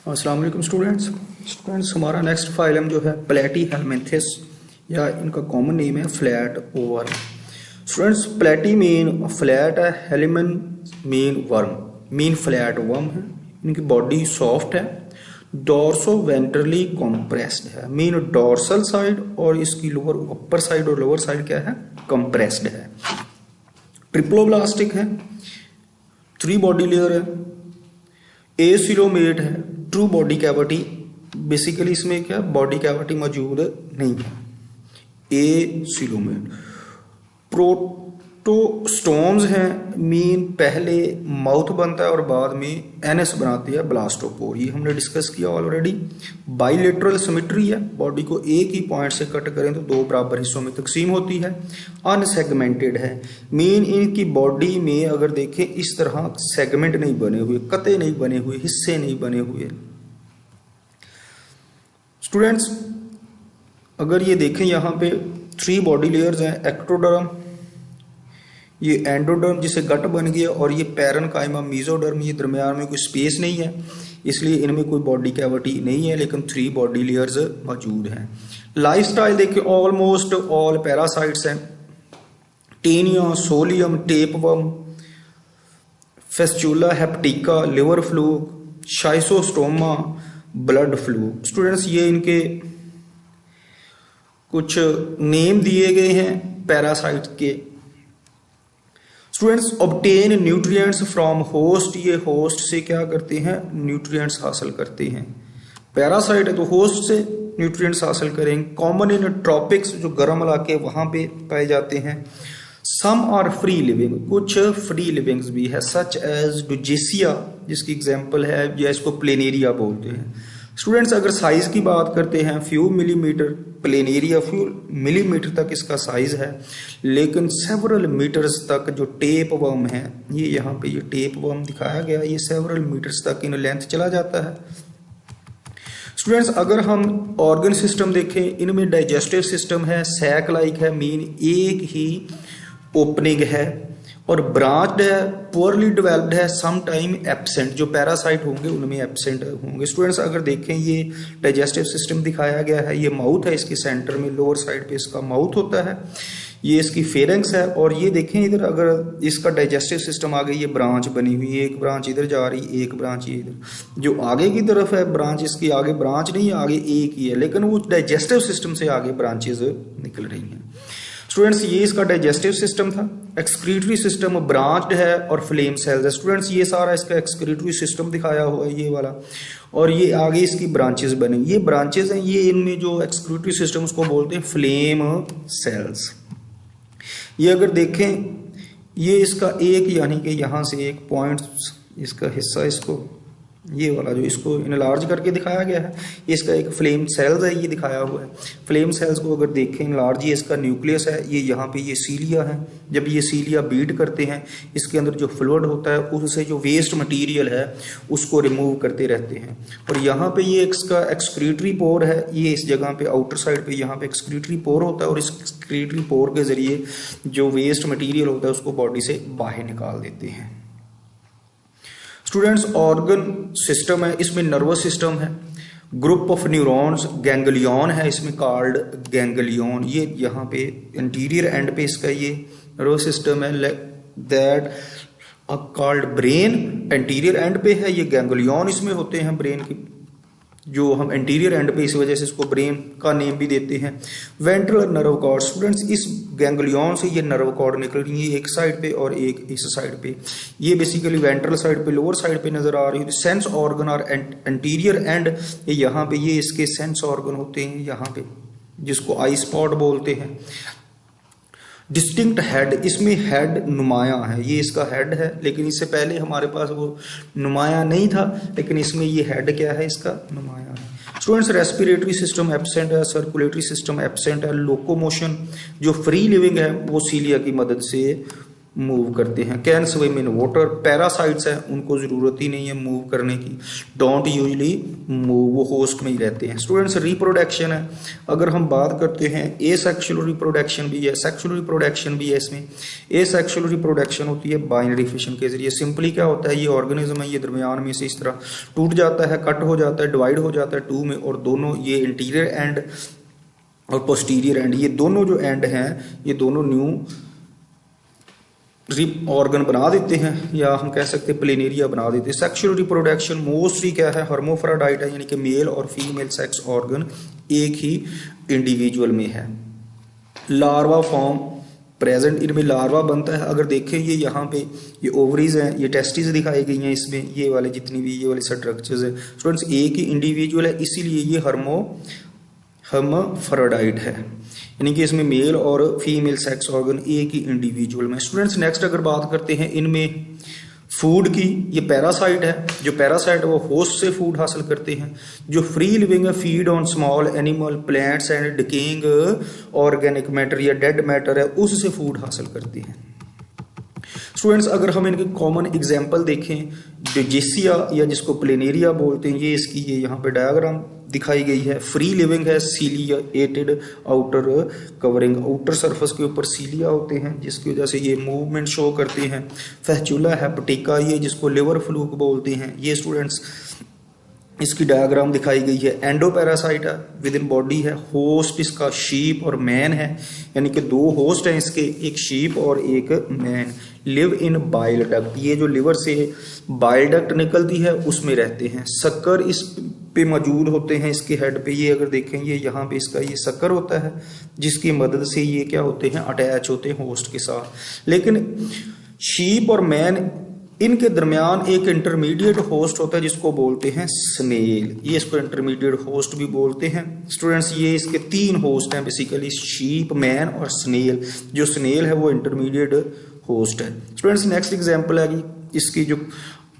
अस्सलाम वालेकुम स्टूडेंट्स हमारा नेक्स्ट फाइलम जो है प्लेटीहेलमिन्थेस या इनका कॉमन नेम है flat worm. Students platy mean flat है, हेलिमन mean worm, mean flat worm है। इनकी बॉडी सॉफ्ट है, डॉर्सो वेंट्रली कॉम्प्रेस्ड है, मीन डॉर्सल साइड और इसकी लोअर अपर साइड और लोअर साइड क्या है, कंप्रेस्ड है। ट्रिप्लोब्लास्टिक है, 3 बॉडी लेयर है, एसिलोमेट है, ट्रू बॉडी कैविटी बेसिकली इसमें क्या बॉडी कैविटी मौजूद नहीं है। एसिलोमेट प्रोटोस्टोम्स हैं, मीन पहले माउथ बनता है और बाद में एनएस बनाती है ब्लास्टोपोर, ये हमने डिस्कस किया ऑलरेडी। बाइलेटरल सिमेट्री है, बॉडी को एक ही पॉइंट से कट करें तो 2 बराबर हिस्सों में तकसीम होती है। अनसेगमेंटेड है, मीन इनकी बॉडी में अगर देखें इस तरह सेगमेंट नहीं बने हुए, कते नहीं बने हुए, हिस्से नहीं बने हुए। स्टूडेंट्स अगर ये देखें यहाँ पे 3 बॉडी लेयर्स हैं, एक्टोडर्म, ये एंडोडर्म जिसे गट बन गया, और ये पैरेन्काइमा मेसोडर्म, ये दरमियान में कोई स्पेस नहीं है इसलिए इनमें कोई बॉडी कैविटी नहीं है, लेकिन 3 बॉडी लेयर्स मौजूद हैं। लाइफस्टाइल देखिए, ऑलमोस्ट ऑल पैरासाइट्स हैं, Taenia, solium, tapeworm, Fasciola hepatica, liver fluke, Schistosoma, blood fluke. Students ये इनके कुछ नेम दिए गए हैं पैरासाइट के। Students obtain nutrients from host, ये होस्ट से क्या करते हैं, न्यूट्रिएंट्स हासिल करते हैं। पैरासाइट है तो होस्ट से न्यूट्रिएंट्स हासिल करेंगे। कॉमन इन ट्रॉपिक्स, जो गर्म इलाके वहां पे पाए जाते हैं। सम आर फ्री लिविंग, कुछ फ्री लिविंग्स भी है, सच एज डुजेसिया जिसकी एग्जांपल है, या इसको प्लेनेरिया बोलते हैं। स्टूडेंट्स अगर साइज की बात करते हैं, few millimetre, planaria few millimetre तक इसका साइज है, लेकिन सेवरल मीटर्स तक जो टेप वर्म है, ये यहाँ पे ये टेप वर्म दिखाया गया, ये सेवरल मीटर्स तक इन लेंथ चला जाता है। स्टूडेंट्स अगर हम ऑर्गन सिस्टम देखें, इनमें डाइजेस्टिव सिस्टम है, सैक लाइक है, मीन एक ही ओपनिंग है, और ब्रांच्ड है, पुअरली डेवलप्ड है, सम टाइम एब्सेंट, जो पैरासाइट होंगे उनमें एब्सेंट होंगे। स्टूडेंट्स अगर देखें ये डाइजेस्टिव सिस्टम दिखाया गया है, ये माउथ है, इसके सेंटर में लोअर साइड पे इसका माउथ होता है, ये इसकी फेरेंक्स है, और ये देखें इधर अगर इसका डाइजेस्टिव सिस्टम आगे ये ब्रांच बनी हुई है, एक ब्रांच इधर जा रही, एक ब्रांच ये इधर, जो आगे की तरफ है ब्रांच, इसकी आगे ब्रांच नहीं है, आगे एक ही है, लेकिन वो डाइजेस्टिव सिस्टम से आगे ब्रांचेज निकल रही हैं। स्टूडेंट्स ये इसका डाइजेस्टिव सिस्टम था। एक्सक्रीटरी सिस्टम ब्रांच्ड है और फ्लेम सेल्स है। स्टूडेंट्स ये सारा इसका एक्सक्रीटरी सिस्टम दिखाया हुआ है, ये वाला, और ये आगे इसकी ब्रांचेस बने, ये ब्रांचेस हैं, ये इनमें जो एक्सक्रीटरी सिस्टम उसको बोलते हैं फ्लेम सेल्स। ये अगर देखें ये इसका एक यानी कि यहाँ से एक पॉइंट इसका हिस्सा, इसको ये वाला जो इसको इनलार्ज करके दिखाया गया है, इसका एक फ्लेम सेल्स है, ये दिखाया हुआ है। फ्लेम सेल्स को अगर देखें इनलार्ज, ये इसका न्यूक्लियस है, ये यहाँ पे ये सीलिया है। जब ये सीलिया बीट करते हैं, इसके अंदर जो फ्लूइड होता है उससे जो वेस्ट मटेरियल है उसको रिमूव करते रहते हैं। और यहाँ पे ये इसका एक्सक्रीटरी पोर है, ये इस जगह पे आउटर साइड पे यहाँ पे एक्सक्रीटरी पोर होता है, और इस एक्सक्रीटरी पोर के जरिए जो वेस्ट मटीरियल होता है उसको बॉडी से बाहर निकाल देते हैं। स्टूडेंट्स ऑर्गन सिस्टम है, इसमें नर्वस सिस्टम है, ग्रुप ऑफ न्यूरॉन्स, गैंग्लियन है इसमें, कॉल्ड गैंग्लियन, ये यहाँ पे इंटीरियर एंड पे इसका ये नर्वस सिस्टम है, that called brain, interior and पे है, ये गैंग्लियन इसमें होते हैं ब्रेन की, जो हम इंटीरियर एंड पे इस वजह से इसको ब्रेन का नेम भी देते हैं। वेंट्रल नर्व कॉर्ड, स्टूडेंट्स इस गैंग्लियन से ये नर्व कॉर्ड निकल रही है, एक साइड पे और एक इस साइड पे, ये बेसिकली वेंट्रल साइड पे लोअर साइड पे नजर आ रही है। सेंस ऑर्गन और इंटीरियर एंड, ये यहाँ पे ये इसके सेंस ऑर्गन होते हैं यहाँ पे, जिसको आई स्पॉट बोलते हैं। डिस्टिंक्ट हेड, इसमें हेड नुमाया है, ये इसका हेड है, लेकिन इससे पहले हमारे पास वो नुमाया नहीं था, लेकिन इसमें ये हेड क्या है, इसका नुमाया है। स्टूडेंट्स रेस्पिरेटरी सिस्टम एब्सेंट है, सर्कुलेटरी सिस्टम एब्सेंट है, लोकोमोशन जो फ्री लिविंग है वो सीलिया की मदद से मूव करते हैं। Can swim in water, parasites हैं उनको जरूरत ही नहीं है मूव करने की, डोंट यूजली मूव, वो होस्ट में ही रहते हैं। स्टूडेंट्स रिप्रोडक्शन है, अगर हम बात करते हैं एसेक्सुअल रिप्रोडक्शन भी है, सेक्सुअल रिप्रोडक्शन भी है। इसमें एसेक्सुअल रिप्रोडक्शन होती है बाइनरी फिशन के जरिए। सिंपली क्या होता है, ये ऑर्गेनिज्म है, ये दरमियान में से इस तरह टूट जाता है, कट हो जाता है, डिवाइड हो जाता है टू में, और दोनों ये इंटीरियर एंड और पोस्टीरियर एंड, ये दोनों जो एंड हैं ये दोनों न्यू ऑर्गन बना देते हैं, या हम कह सकते हैं प्लेनेरिया बना देते हैं। सेक्सुअल रिप्रोडक्शन मोस्टली क्या है, हर्मोफ्रोडाइट है, यानी कि मेल और फीमेल सेक्स ऑर्गन एक ही इंडिविजुअल में है। लार्वा फॉर्म प्रेजेंट, इनमें लार्वा बनता है। अगर देखें ये यहाँ पे ये ओवरीज हैं, ये टेस्टिस दिखाई गई हैं, इसमें ये वाले जितनी भी ये वाले स्ट्रक्चर्स है स्टूडेंट्स एक ही इंडिविजुअल है, इसीलिए ये हर्माफ्रोडाइट है, यानी कि इसमें मेल और फीमेल सेक्स ऑर्गन एक ही इंडिविजुअल में। स्टूडेंट्स नेक्स्ट अगर बात करते हैं इनमें फूड की, ये पैरासाइट है, जो पैरासाइट है वो होस्ट से फूड हासिल करते हैं। जो फ्री लिविंग है feed on small animal, plants and decaying organic matter या डेड मैटर है, उससे फूड हासिल करते हैं। स्टूडेंट्स अगर हम इनके कॉमन एग्जाम्पल देखें, जो जेसिया या जिसको प्लेनेरिया बोलते हैं, ये इसकी ये यहाँ पे डायग्राम दिखाई गई है। फ्री लिविंग है, ciliated outer covering, outer surface के ऊपर सीलिया होते हैं जिसकी वजह से ये मूवमेंट शो करते हैं। फैचुला हेपेटिका, ये जिसको लिवर फ्लूक बोलते हैं, ये स्टूडेंट्स इसकी डायग्राम दिखाई गई है। एंडोपैरासाइट है, विद इन बॉडी है। होस्ट इसका शीप और मैन है, यानी कि दो होस्ट हैं इसके, एक शीप और एक man. Live in bile duct, ये जो लिवर से बाइल डक्ट निकलती है उसमें रहते हैं। शक्कर इस पे मौजूद होते हैं इसके हेड पे, ये अगर देखें ये यहाँ पे इसका ये शक्कर होता है जिसकी मदद से ये क्या होते हैं, अटैच होते हैं होस्ट के साथ। लेकिन शीप और मैन इनके दरमियान एक इंटरमीडिएट होस्ट होता है जिसको बोलते हैं स्नेल, ये इसको इंटरमीडिएट होस्ट भी बोलते हैं। स्टूडेंट्स ये इसके तीन होस्ट हैं बेसिकली, शीप, मैन और स्नेल। जो स्नेल है वो इंटरमीडिएट होस्ट है। स्टूडेंट्स नेक्स्ट एग्जांपल है इसकी जो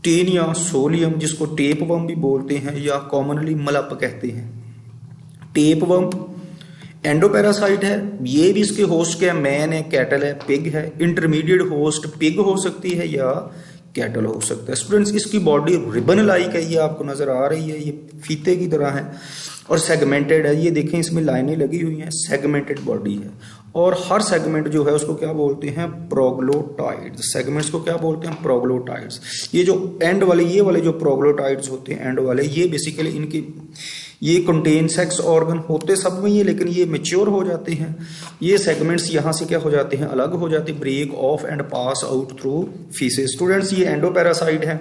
टेनिया सोलियम, जिसको टेपवर्म भी बोलते हैं या कॉमनली मलप कहते हैं। टेपवर्म एंडोपैरासाइट है, ये भी इसके होस्ट क्या है, मैन है, कैटल है, पिग है। इंटरमीडिएट होस्ट पिग हो सकती है या कैटल हो सकता है। स्टूडेंट्स इसकी बॉडी रिबन लाइक है, ये आपको नजर आ रही है, ये फीते की तरह है और सेगमेंटेड है। ये देखें इसमें लाइनें लगी हुई हैं, सेगमेंटेड बॉडी है। और हर सेगमेंट जो है उसको क्या बोलते हैं, प्रोग्लोटाइड्स। सेगमेंट्स को क्या बोलते हैं, प्रोग्लोटाइड्स। ये जो एंड वाले ये वाले जो प्रोग्लोटाइड्स होते हैं एंड वाले, ये बेसिकली इनके ये कंटेन सेक्स ऑर्गन होते सब में ही, लेकिन ये मेच्योर हो जाते हैं। ये सेगमेंट्स यहाँ से क्या हो जाते हैं, अलग हो जाते हैं, break off and pass out through faeces. Students ये एंडोपैरासाइट है,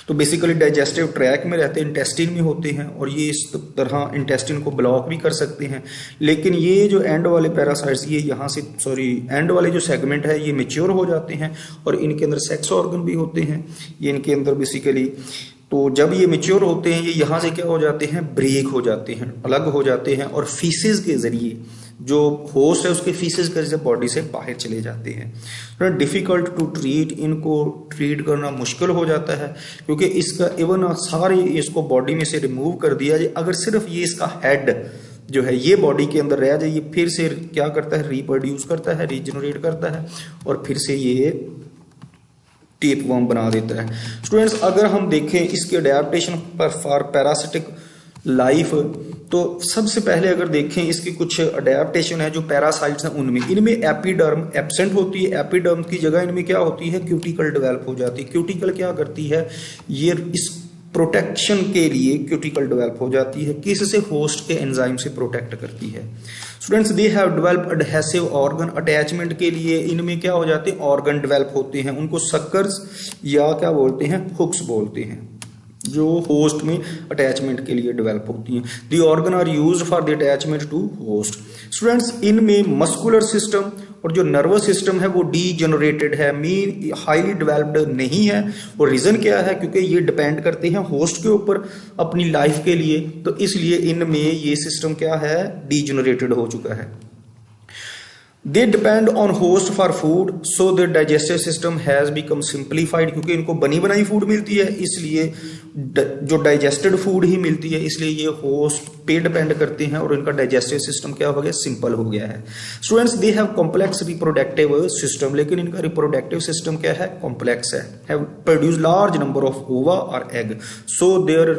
तो बेसिकली डाइजेस्टिव ट्रैक में रहते हैं, इंटेस्टिन में होते हैं और ये इस तरह इंटेस्टिन को ब्लॉक भी कर सकते हैं। लेकिन ये जो एंड वाले पैरासाइट्स, ये यहाँ से एंड वाले जो सेगमेंट है ये मेच्योर हो जाते हैं और इनके अंदर सेक्स ऑर्गन भी होते हैं। ये इनके अंदर बेसिकली, तो जब ये मेच्योर होते हैं ये यहाँ से क्या हो जाते हैं, ब्रेक हो जाते हैं, अलग हो जाते हैं और फीसेस के जरिए जो होस्ट है उसके फीसेस के जरिए बॉडी से बाहर चले जाते हैं। डिफिकल्ट टू ट्रीट, इनको ट्रीट करना मुश्किल हो जाता है क्योंकि इसका इवन सारे इसको बॉडी में से रिमूव कर दिया जाए, अगर सिर्फ ये इसका हेड जो है ये बॉडी के अंदर रह जाए, ये फिर से क्या करता है, रिप्रोड्यूस करता है, रीजनरेट करता है और फिर से ये टेपवर्म बना देता है। स्टूडेंट्स अगर हम देखें इसके अडेप्टेशन पर फॉर पैरासिटिक लाइफ, तो सबसे पहले अगर देखें इसकी कुछ अडेप्टेशन है जो पैरासाइट्स हैं उनमें, इनमें एपिडर्म एब्सेंट होती है। एपिडर्म की जगह इनमें क्या होती है, क्यूटिकल डेवलप हो जाती है। क्यूटिकल क्या करती है, ये इस प्रोटेक्शन के लिए क्यूटिकल डेवलप हो जाती है, किससे, होस्ट के एंजाइम से प्रोटेक्ट करती है। Students they have develop adhesive organ, attachment के लिए इनमें क्या हो जाते हैं, ऑर्गन डेवलप होते हैं, उनको सक्कर्स या क्या बोलते हैं, हुक्स बोलते हैं, जो होस्ट में अटैचमेंट के लिए डेवलप होती हैं। The organ are used for the attachment to host. Students इनमें मस्कुलर सिस्टम और जो नर्वस सिस्टम है वो डीजेनरेटेड है, मीन हाईली डेवलप्ड नहीं है। और रीजन क्या है, क्योंकि ये डिपेंड करते हैं होस्ट के ऊपर अपनी लाइफ के लिए, तो इसलिए इनमें ये सिस्टम क्या है, डीजेनरेटेड हो चुका है। They depend on host for food, so the digestive system has become simplified, क्योंकि इनको बनी बनाई फूड मिलती है इसलिए जो डाइजेस्टेड फूड ही मिलती है, इसलिए ये होस्ट पे डिपेंड करते हैं और इनका डाइजेस्टिव सिस्टम क्या हो गया, सिंपल हो गया है। Students they have complex reproductive system, लेकिन इनका रिप्रोडक्टिव सिस्टम क्या है, कॉम्प्लेक्स है। Have produce large number of ova और egg, so their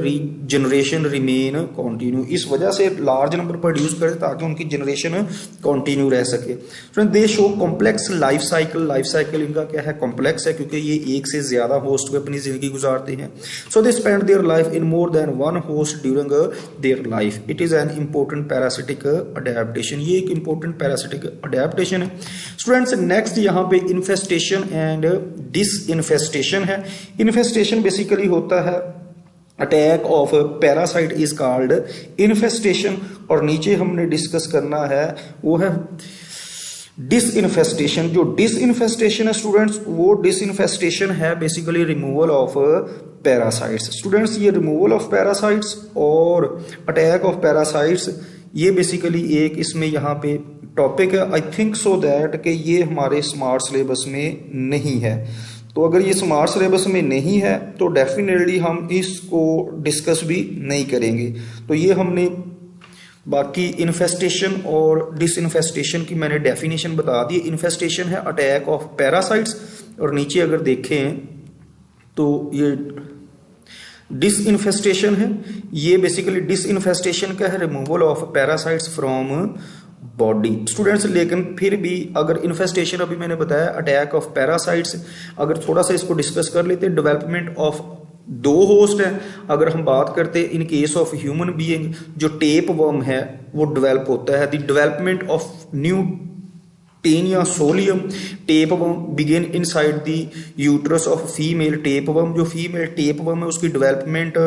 generation remain continue, इस वजह से लार्ज नंबर प्रोड्यूस करते ताकि उनकी जनरेशन कंटिन्यू रह सके। Student they show complex life cycle, life cycle इनका क्या है, कॉम्प्लेक्स है, क्योंकि ये एक से ज्यादा होस्ट पे अपनी जिंदगी गुजारते हैं। So they spend their life in more than one host during their life. It is an important parasitic adaptation, ये एक इंपॉर्टेंट पैरासिटिक अडेप्टेशन है। स्टूडेंट्स नेक्स्ट यहाँ पे इन्फेस्टेशन एंड डिसइन्फेस्टेशन है। इन्फेस्टेशन बेसिकली होता है attack of parasite is called infestation, और नीचे हमने डिस्कस करना है वो है डिसइन्फेस्टेशन। जो डिसइन्फेस्टेशन है स्टूडेंट्स, वो डिसइन्फेस्टेशन है basically removal of parasites. Students ये रिमूवल ऑफ पैरासाइट्स और अटैक ऑफ पैरासाइट्स ये बेसिकली एक इसमें यहाँ पे टॉपिक है। आई थिंक सो दैट कि ये हमारे स्मार्ट सिलेबस में नहीं है, तो अगर ये स्मार्ट सिलेबस में नहीं है तो डेफिनेटली हम इसको डिस्कस भी नहीं करेंगे। तो ये हमने बाकी इन्फेस्टेशन और डिसइन्फेस्टेशन की मैंने डेफिनेशन बता दी। इन्फेस्टेशन है अटैक ऑफ पैरासाइट्स, और नीचे अगर देखें तो ये डिसइन्फेस्टेशन है, ये बेसिकली डिसइन्फेस्टेशन का है removal of parasites from body. Students लेकिन फिर भी अगर इन्फेस्टेशन अभी मैंने बताया अटैक ऑफ पैरासाइट्स, अगर थोड़ा सा इसको डिस्कस कर लेते हैं। डेवलपमेंट ऑफ दो होस्ट है, अगर हम बात करते हैं in case of human being, जो टेप वर्म है वो डेवलप होता है। The development of new Taenia solium tape worm begin inside the uterus of female tape worm. जो फीमेल टेप वर्म है उसकी डेवलपमेंट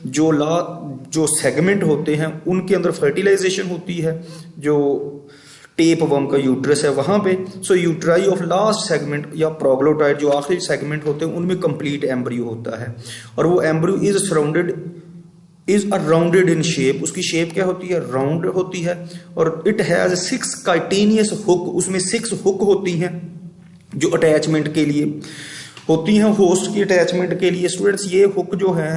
जो सेगमेंट होते हैं उनके अंदर फर्टिलाइजेशन होती है, जो टेप वर्म का यूट्रस है वहां पे। सो यूट्राई ऑफ लास्ट सेगमेंट या प्रोग्लोटाइड जो आखिरी सेगमेंट होते हैं उनमें कंप्लीट एम्ब्रियो होता है, और वो embryo is rounded in shape. उसकी शेप क्या होती है, राउंड होती है, और इट हैज 6 काइटेनियस हुक, उसमें 6 हुक होती हैं जो अटैचमेंट के लिए होती हैं, होस्ट की अटैचमेंट के लिए। स्टूडेंट्स ये हुक जो है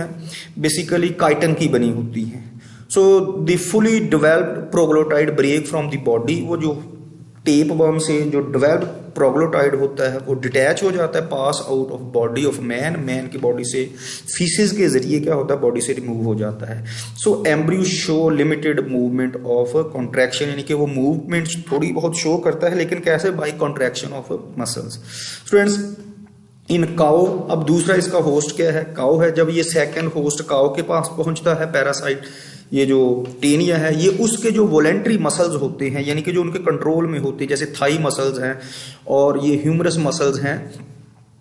बेसिकली काइटन की बनी होती हैं। So the fully developed proglottid break from the body, वो जो टेप वर्म से जो डेवलप्ड प्रोग्लोटाइड होता है वो डिटैच हो जाता है, pass out of body of man की बॉडी से फीसिस के जरिए क्या होता है, बॉडी से रिमूव हो जाता है। So embryo show limited movement of contraction, यानी कि वो मूवमेंट थोड़ी बहुत शो करता है, लेकिन कैसे, by contraction of muscles. Students इन काओ, अब दूसरा इसका होस्ट क्या है, काओ है। जब ये सेकेंड होस्ट काओ के पास पहुंचता है पैरासाइट, ये जो टेनिया है, ये उसके जो वॉलेंट्री मसल्स होते हैं, यानी कि जो उनके कंट्रोल में होते हैं, जैसे थाई मसल्स हैं और ये ह्यूमरस मसल्स हैं,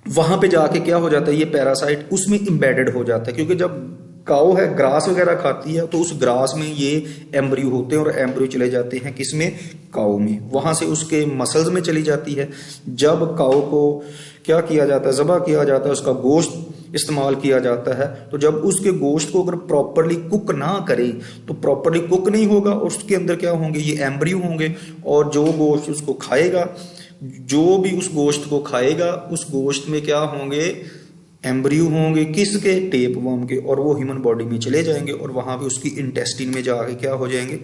वहां पे जाके क्या हो जाता है, ये पैरासाइट उसमें इम्बेडेड हो जाता है। क्योंकि जब काऊ है ग्रास वगैरह खाती है तो उस ग्रास में ये एम्ब्रियो होते हैं, और एम्ब्रियो चले जाते हैं किसमें, काऊ में, वहां से उसके मसल्स में चली जाती है। जब काऊ को क्या किया जाता है, ज़बह किया जाता है, उसका गोश्त इस्तेमाल किया जाता है, तो जब उसके गोश्त को अगर प्रॉपरली कुक ना करे तो प्रॉपरली कुक नहीं होगा, और उसके अंदर क्या होंगे, ये एम्ब्रियो होंगे, और जो गोश्त उसको खाएगा, जो भी उस गोश्त को खाएगा उस गोश्त में क्या होंगे, एम्ब्रियो होंगे, किसके, टेप वर्म के, और वो ह्यूमन बॉडी में चले जाएंगे और वहां पे उसकी इंटेस्टिन में जाके क्या हो जाएंगे,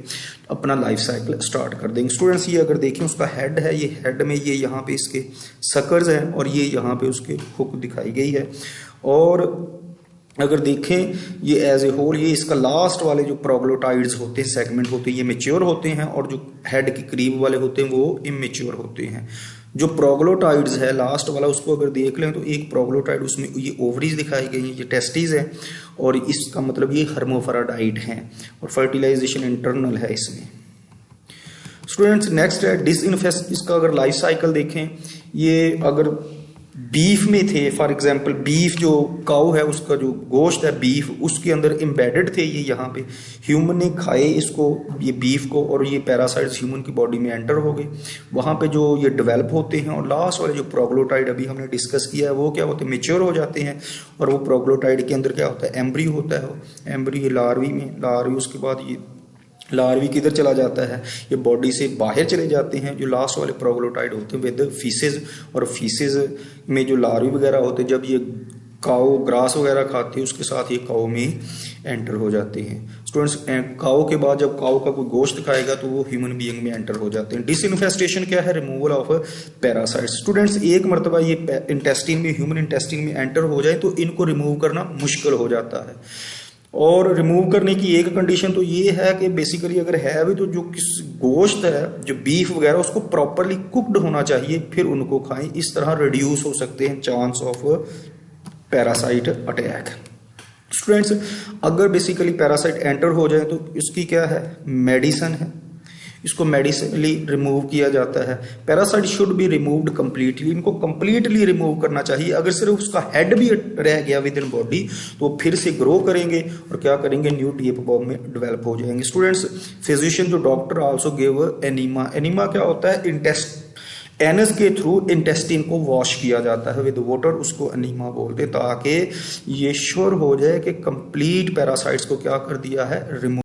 अपना लाइफ साइकिल स्टार्ट कर देंगे। स्टूडेंट्स ये अगर देखें उसका हेड है, ये हेड में ये यहाँ पे इसके सकर्स हैं और ये यहाँ पे उसके हुक दिखाई गई है। और अगर देखें ये एज ए होल, ये इसका लास्ट वाले जो प्रोग्लोटाइड्स होते हैं, सेगमेंट होते हैं, ये मेच्योर होते हैं, और जो हेड के करीब वाले होते हैं वो इमेच्योर होते हैं। जो प्रोग्लोटाइड्स है लास्ट वाला, उसको अगर देख लें तो एक प्रोग्लोटाइड, उसमें ये ओवरीज दिखाई गई हैं, ये टेस्टिस है, और इसका मतलब ये हर्मोफेराडाइट हैं, और फर्टिलाइजेशन इंटरनल है इसमें। स्टूडेंट्स नेक्स्ट है डिसइन्फेस्ट। इसका अगर लाइफ साइकिल देखें, ये अगर बीफ में थे, फॉर एग्जांपल बीफ जो काऊ है उसका जो गोश्त है बीफ, उसके अंदर एम्बेडेड थे ये यहाँ पे, ह्यूमन ने खाए इसको, ये बीफ को, और ये पैरासाइट्स ह्यूमन की बॉडी में एंटर हो गए, वहाँ पे जो ये डेवलप होते हैं, और लास्ट वाले जो प्रोग्लोटाइड अभी हमने डिस्कस किया है वो क्या होते हैं, मेच्योर हो जाते हैं, और वो प्रोग्लोटाइड के अंदर क्या होता है, एम्ब्रियो होता है, एम्ब्रियो लार्वी में, लार्वी उसके बाद ये लार्वी किधर चला जाता है, ये बॉडी से बाहर चले जाते हैं, जो लास्ट वाले प्रोग्लोटाइड होते हैं विद फीसेस, और फीसेस में जो लार्वी वगैरह होते हैं, जब ये काऊ ग्रास वगैरह खाती है उसके साथ ये काऊ में एंटर हो जाते हैं। स्टूडेंट्स काऊ के बाद जब काऊ का कोई गोश्त खाएगा तो वो ह्यूमन बीइंग में एंटर हो जाते हैं। डिसइन्फेस्टेशन क्या है? Removal of parasites. स्टूडेंट्स एक मरतबा ये इंटेस्टिन में, ह्यूमन इंटेस्टिन में एंटर हो जाए तो इनको रिमूव करना मुश्किल हो जाता है। और रिमूव करने की एक कंडीशन तो ये है कि बेसिकली अगर है भी तो जो किस गोश्त है, जो बीफ वगैरह, उसको प्रॉपरली कुक्ड होना चाहिए, फिर उनको खाएं। इस तरह रिड्यूस हो सकते हैं chance of parasite attack. Students अगर बेसिकली पैरासाइट एंटर हो जाए तो इसकी क्या है? मेडिसिन है, इसको मेडिसिनली रिमूव किया जाता है। Parasite should be removed completely, इनको कंप्लीटली रिमूव करना चाहिए। अगर सिर्फ उसका हेड भी रह गया विद इन बॉडी तो फिर से ग्रो करेंगे और क्या करेंगे? न्यू टेपवर्म में डेवलप हो जाएंगे। स्टूडेंट्स फिजिशियन जो doctor also give enema. Enema क्या होता है? एनस के थ्रू इंटेस्टिन को वॉश किया जाता है विद वाटर, उसको एनीमा बोलते हैं, ताकि ये श्योर हो जाए कि कंप्लीट पैरासाइट्स को क्या कर दिया है? रिमूव